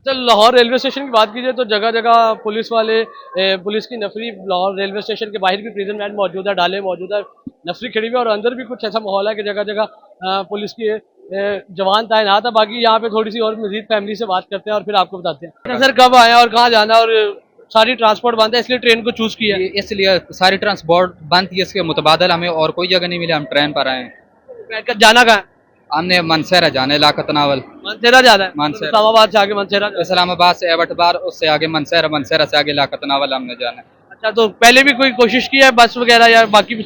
तो Lahore railway station की बात कीजिए तो जगह जगह पुलिस वाले पुलिस की नफरी लाहौर रेलवे स्टेशन के बाहर भी प्रिजन वैन मौजूद है, डाले मौजूद है, नफरी खड़ी हुई है और अंदर भी कुछ ऐसा माहौल है कि जगह जगह पुलिस के जवान तैनात है। बाकी यहाँ पे थोड़ी सी और मजीद फैमिली से बात करते हैं और फिर आपको बताते हैं। अच्छा सर, कब आए और कहाँ जाना, और सारी ट्रांसपोर्ट बंद है इसलिए ट्रेन को चूज किया? इसलिए सारी ट्रांसपोर्ट बंद थी, इसके मुतबादल हमें और कोई जगह नहीं मिली, हम ट्रेन पर आए। जाना कहाँ है? हमने मनसेरा जाना है, लाकतनावल। मनसेरा जाना है, मतलब मनसेरा, इस्लामाबाद से आगे मनसेरा जाना है। इस्लामाबाद से एबटबार, उससे आगे मनसेरा, मनसेरा से आगे लाकतनावल हमने जाना है। अच्छा, तो पहले भी कोई कोशिश की है बस वगैरह या बाकी भी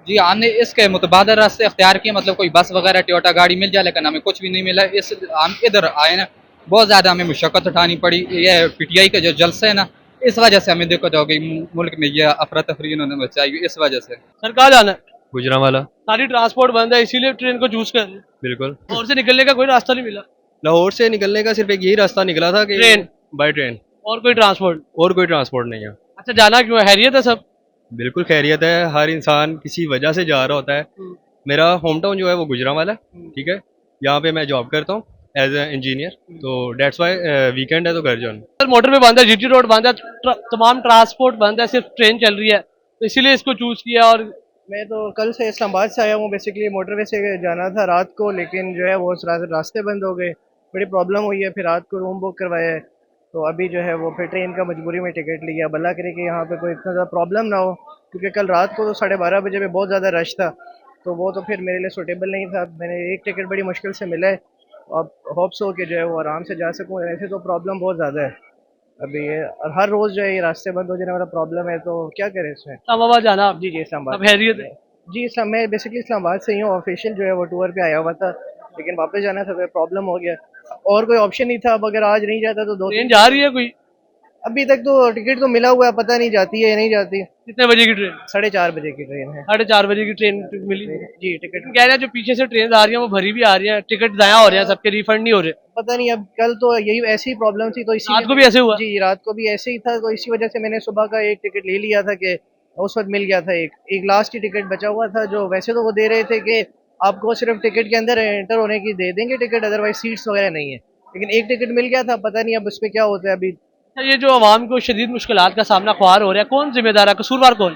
जी, हमने इसके मुतबादल रास्ते अख्तियार किए, मतलब कोई बस वगैरह टोयोटा गाड़ी मिल जाए, लेकिन हमें कुछ भी नहीं मिला। इस हम इधर आए ना, बहुत ज़्यादा हमें मुशक्कत उठानी पड़ी। ये पीटीआई के जो जलसे है ना, इस वजह से हमें दिक्कत हो गई। मुल्क में ये अफरा तफरी इन्होंने मचाई, इस वजह से। सर कहाँ जाना है? गुजरांवाला। सारी ट्रांसपोर्ट बंद है इसीलिए ट्रेन को चूज कर रहे हैं। बिल्कुल। और से निकलने का कोई रास्ता नहीं मिला? लाहौर से निकलने का सिर्फ एक यही रास्ता निकला था कि ट्रेन? By train. और कोई ट्रांसपोर्ट? और कोई ट्रांसपोर्ट नहीं है। अच्छा, जाना क्यों है? हैरियत है सब? बिल्कुल खैरियत है, हर इंसान किसी वजह से जा रहा होता है। मेरा होम टाउन जो है वो गुजरांवाला है, ठीक है। यहाँ पे मैं जॉब करता हूँ एज ए इंजीनियर, तो डेट्स वाई वीकेंड है तो घर जाऊँ। सर मोटर पे बंद है, जीटी रोड बंद है, तमाम ट्रांसपोर्ट बंद है, सिर्फ ट्रेन चल रही है, तो इसीलिए इसको चूज किया। और मैं तो कल से इस्लामाबाद से आया हूँ, बेसिकली मोटरवे से जाना था रात को, लेकिन जो है वो रास्ते बंद हो गए, बड़ी प्रॉब्लम हुई है। फिर रात को रूम बुक करवाया है, तो अभी जो है वो फिर ट्रेन का मजबूरी में टिकट लिया। भला करे कि यहाँ पे कोई इतना ज़्यादा प्रॉब्लम ना हो, क्योंकि कल रात को तो 12:30 बजे में बहुत ज़्यादा रश था, तो वो तो फिर मेरे लिए सूटेबल नहीं था। मैंने एक टिकट बड़ी मुश्किल से मिला है, अब होप्स हो कि जो है वो आराम से जा सकूँ। ऐसे तो प्रॉब्लम बहुत ज़्यादा है अभी ये, और हर रोज़ जो है ये रास्ते बंद हो जाने वाला प्रॉब्लम है, तो क्या करें इसमें। इस्लामाबाद जाना आप? जी जी, अब इस्लामाबाद। हैरियत है? जी, इस्लाम मैं बेसिकली इस्लामाबाद से ही हूँ, ऑफिशियल जो है वो टूर पे आया हुआ था, लेकिन वापस जाना था, कोई प्रॉब्लम हो गया और कोई ऑप्शन नहीं था। अब अगर आज नहीं जाता तो दो ट्रेन तीन जा रही है कोई? अभी तक तो टिकट तो मिला हुआ है, पता नहीं जाती है या नहीं जाती। कितने बजे की ट्रेन? 4:30 बजे की ट्रेन है। 4:30 बजे की ट्रेन मिली? जी, टिकट कह रहे हैं जो पीछे से ट्रेन आ रही है वो भरी भी आ रही है, टिकट ज़ाया हो रहे हैं, सबके रिफंड नहीं हो रहे। पता नहीं, अब कल तो यही ऐसी ही प्रॉब्लम थी, तो इसी रात को भी ऐसे हुआ? जी रात को भी ऐसे ही था, तो इसी वजह से मैंने सुबह का एक टिकट ले लिया था कि उस वक्त मिल गया था। एक लास्ट ही टिकट बचा हुआ था, जो वैसे तो वो दे रहे थे कि आपको सिर्फ टिकट के अंदर एंटर होने की दे देंगे टिकट, अदरवाइज सीट्स वगैरह नहीं है, लेकिन एक टिकट मिल गया था। पता नहीं अब उस पर क्या होता है अभी। अच्छा, ये जो आवाम को शदीद मुश्किलात का सामना ख्वार हो रहा है, कौन जिम्मेदार है, कसूरवार कौन?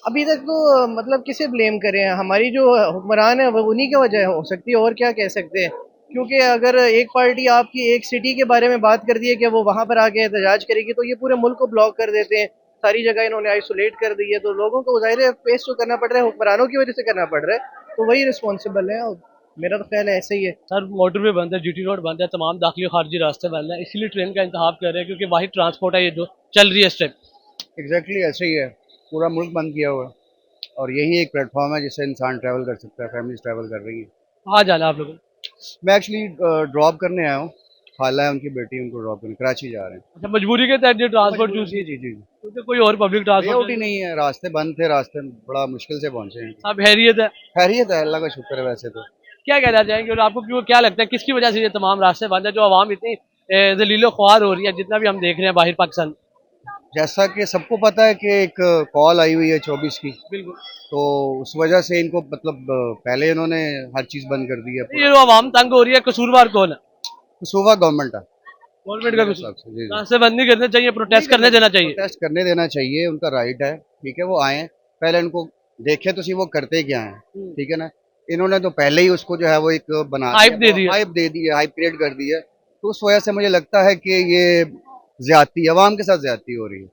अभी तक तो मतलब किसे ब्लेम करें, हमारी जो हुक्मरान है वो उन्हीं की वजह हो सकती है, और क्या कह सकते हैं। क्योंकि अगर एक पार्टी आपकी एक सिटी के बारे में बात करती है कि वो वहां पर आके एहतजाज करेगी, तो ये पूरे मुल्क को ब्लॉक कर देते हैं। सारी जगह इन्होंने आइसोलेट कर दी है, तो लोगों को ज़ाहिर फेस तो करना पड़ रहा है, हुक्मरानों की वजह से करना पड़ रहा है, तो वही रिस्पॉन्सिबल है। और मेरा तो ख्याल है ऐसे ही है। सर मोटरवे बंद है, जीटी रोड बंद है, तमाम दाखिली खारजी रास्ते बंद है, इसीलिए ट्रेन का इंतखाब कर रहे हैं क्योंकि वाहिद ट्रांसपोर्ट है ये जो चल रही है इस टाइम। एग्जैक्टली ऐसे ही है, पूरा मुल्क बंद किया हुआ है और यही एक प्लेटफॉर्म है जिससे इंसान ट्रैवल कर सकता है, फैमिलीज ट्रैवल कर रही है। कहाँ जाना है आप लोगों को? मैं एक्चुअली ड्रॉप करने आया हूँ, खाला है उनकी बेटी, उनको ड्रॉप करने कराची जा रहे हैं। अच्छा, मजबूरी के तहत ये ट्रांसपोर्ट चूज जी जी जी, क्योंकि कोई और पब्लिक वे आउट ही ट्रांसपोर्ट नहीं है, रास्ते बंद थे, रास्ते बड़ा मुश्किल से पहुंचे हैं। अब हैरियत है? खैरियत है, अल्लाह का शुक्र है। वैसे तो क्या कहना चाहेंगे और आपको क्यों, क्या लगता है किसकी वजह से ये तमाम रास्ते बंद है, जो आवाम इतनी जलीलो ख्वार हो रही है, जितना भी हम देख रहे हैं बाहर पाकिस्तान? जैसा कि सबको पता है कि एक कॉल आई हुई है 24 की, बिल्कुल। तो उस वजह से इनको मतलब पहले इन्होंने हर चीज़ बंद कर दी है। ये जो आवाम तंग हो रही है, कसूरवार कौन है? सूबा गवर्नमेंट है गवर्नमेंट का मेरे कसूर? हिसाब से। जी जी, रास्ते बंद नहीं करने चाहिए, प्रोटेस्ट करने देना चाहिए। प्रोटेस्ट करने देना चाहिए, उनका राइट है, ठीक है। वो आए पहले, उनको देखे तो सी वो करते क्या हैं, ठीक है ना। इन्होंने तो पहले ही उसको जो है वो एक बना हाइप दे दी है। हाइप दे दी है, हाइप क्रिएट कर दी है, तो उस वजह से मुझे लगता है कि ये ज्यादती, अवाम के साथ ज्यादती हो रही है।